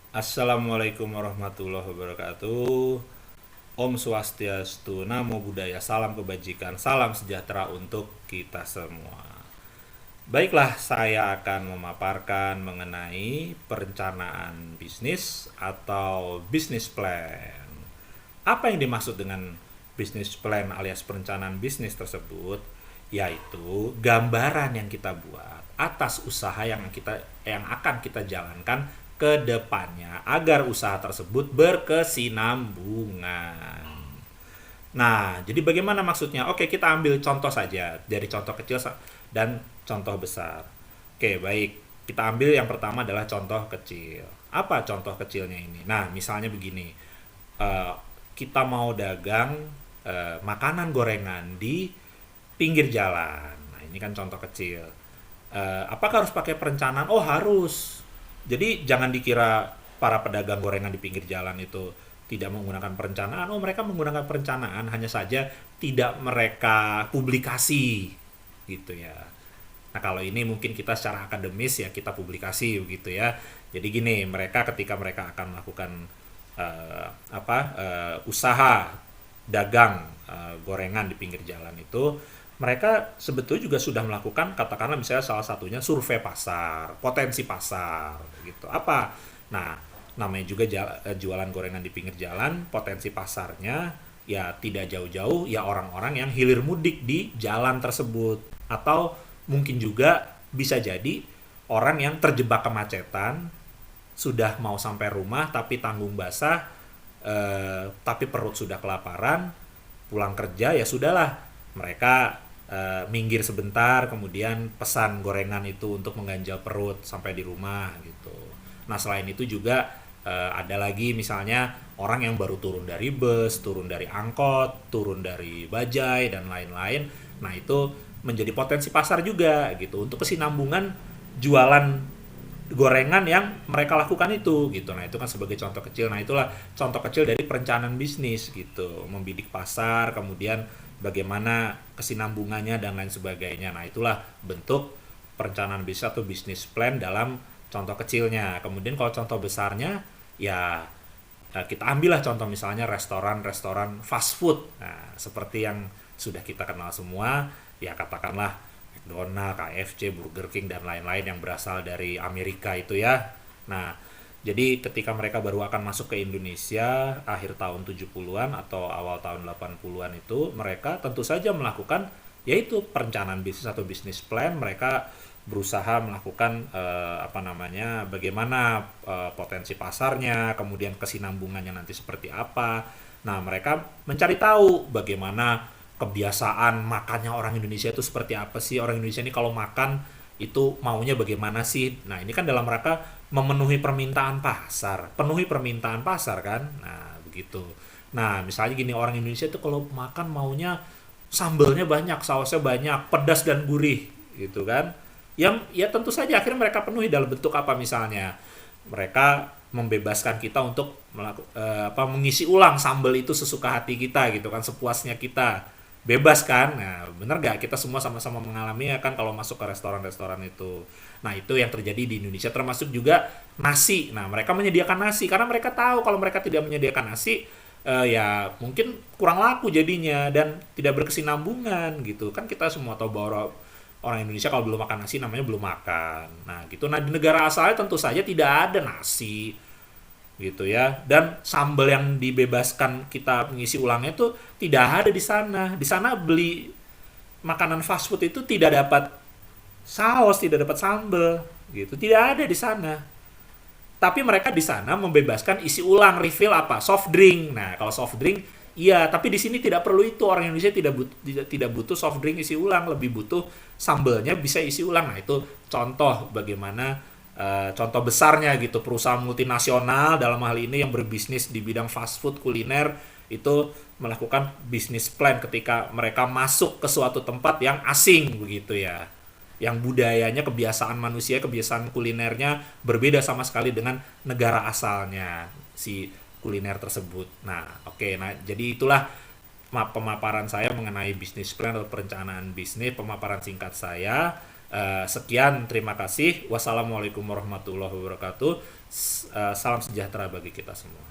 Assalamualaikum warahmatullahi wabarakatuh. Om Swastiastu, Namo Buddhaya, salam kebajikan, salam sejahtera untuk kita semua. Baiklah, saya akan memaparkan mengenai perencanaan bisnis atau business plan. Apa yang dimaksud dengan business plan alias perencanaan bisnis tersebut? Yaitu gambaran yang kita buat atas usaha yang akan kita jalankan ke depannya agar usaha tersebut berkesinambungan. Nah, jadi bagaimana maksudnya? Oke, kita ambil contoh saja dari contoh kecil dan contoh besar. Oke, baik. Kita ambil yang pertama adalah contoh kecil. Apa contoh kecilnya ini? Nah, misalnya begini. Eh, kita mau dagang makanan gorengan di pinggir jalan. Nah, ini kan contoh kecil. Apakah harus pakai perencanaan? Oh, harus. Jadi jangan dikira para pedagang gorengan di pinggir jalan itu tidak menggunakan perencanaan. Oh, mereka menggunakan perencanaan, hanya saja tidak mereka publikasi gitu ya. Nah, kalau ini mungkin kita secara akademis ya kita publikasi begitu ya. Jadi gini, ketika mereka akan melakukan usaha dagang gorengan di pinggir jalan itu, mereka sebetulnya juga sudah melakukan, katakanlah misalnya salah satunya survei pasar, potensi pasar gitu. Apa? Nah, namanya juga jualan gorengan di pinggir jalan, potensi pasarnya ya tidak jauh-jauh ya orang-orang yang hilir mudik di jalan tersebut, atau mungkin juga bisa jadi orang yang terjebak kemacetan, sudah mau sampai rumah tapi tanggung basah, tapi perut sudah kelaparan, pulang kerja ya sudahlah, mereka minggir sebentar, kemudian pesan gorengan itu untuk mengganjal perut sampai di rumah gitu. Nah, selain itu juga ada lagi misalnya orang yang baru turun dari bus, turun dari angkot, turun dari bajai dan lain-lain. Nah, itu menjadi potensi pasar juga gitu untuk kesinambungan jualan gorengan yang mereka lakukan itu gitu. Nah, itu kan sebagai contoh kecil. Nah, itulah contoh kecil dari perencanaan bisnis gitu, membidik pasar, kemudian bagaimana kesinambungannya dan lain sebagainya. Nah, itulah bentuk perencanaan bisnis atau bisnis plan dalam contoh kecilnya. Kemudian kalau contoh besarnya ya kita ambillah contoh misalnya restoran-restoran fast food. Nah, seperti yang sudah kita kenal semua, ya katakanlah McDonald, KFC, Burger King dan lain-lain yang berasal dari Amerika itu ya. Nah, jadi ketika mereka baru akan masuk ke Indonesia akhir tahun 70-an atau awal tahun 80-an itu, mereka tentu saja melakukan yaitu perencanaan bisnis atau bisnis plan. Mereka berusaha melakukan bagaimana potensi pasarnya, kemudian kesinambungannya nanti seperti apa. Nah, mereka mencari tahu bagaimana kebiasaan makannya orang Indonesia itu seperti apa sih. Orang Indonesia ini kalau makan itu maunya bagaimana sih. Nah, ini kan dalam rangka memenuhi permintaan pasar. Penuhi permintaan pasar kan. Nah, begitu. Nah, misalnya gini, orang Indonesia itu kalau makan maunya sambelnya banyak, sausnya banyak, pedas dan gurih gitu kan. Yang ya tentu saja akhirnya mereka penuhi dalam bentuk apa misalnya. Mereka membebaskan kita untuk mengisi ulang sambal itu sesuka hati kita gitu kan, sepuasnya kita, bebas kan. Nah, bener gak kita semua sama-sama mengalami ya kan kalau masuk ke restoran-restoran itu. Nah, itu yang terjadi di Indonesia, termasuk juga nasi. Nah, mereka menyediakan nasi karena mereka tahu kalau mereka tidak menyediakan nasi, ya mungkin kurang laku jadinya dan tidak berkesinambungan gitu kan. Kita semua tahu bahwa orang Indonesia kalau belum makan nasi namanya belum makan. Nah, gitu. Nah, di negara asalnya tentu saja tidak ada nasi gitu ya. Dan sambal yang dibebaskan kita mengisi ulangnya itu tidak ada di sana. Di sana beli makanan fast food itu tidak dapat saus, tidak dapat sambal gitu. Tidak ada di sana. Tapi mereka di sana membebaskan isi ulang, refill apa? Soft drink. Nah, kalau soft drink iya, tapi di sini tidak perlu itu. Orang Indonesia tidak butuh soft drink isi ulang, lebih butuh sambelnya bisa isi ulang. Nah, itu contoh bagaimana contoh besarnya gitu perusahaan multinasional dalam hal ini yang berbisnis di bidang fast food kuliner itu melakukan bisnis plan ketika mereka masuk ke suatu tempat yang asing begitu ya, yang budayanya, kebiasaan manusia, kebiasaan kulinernya berbeda sama sekali dengan negara asalnya si kuliner tersebut. Nah, oke. Nah, jadi itulah pemaparan saya mengenai bisnis plan atau perencanaan bisnis, pemaparan singkat saya. Sekian, terima kasih. Wassalamualaikum warahmatullahi wabarakatuh. Salam sejahtera bagi kita semua.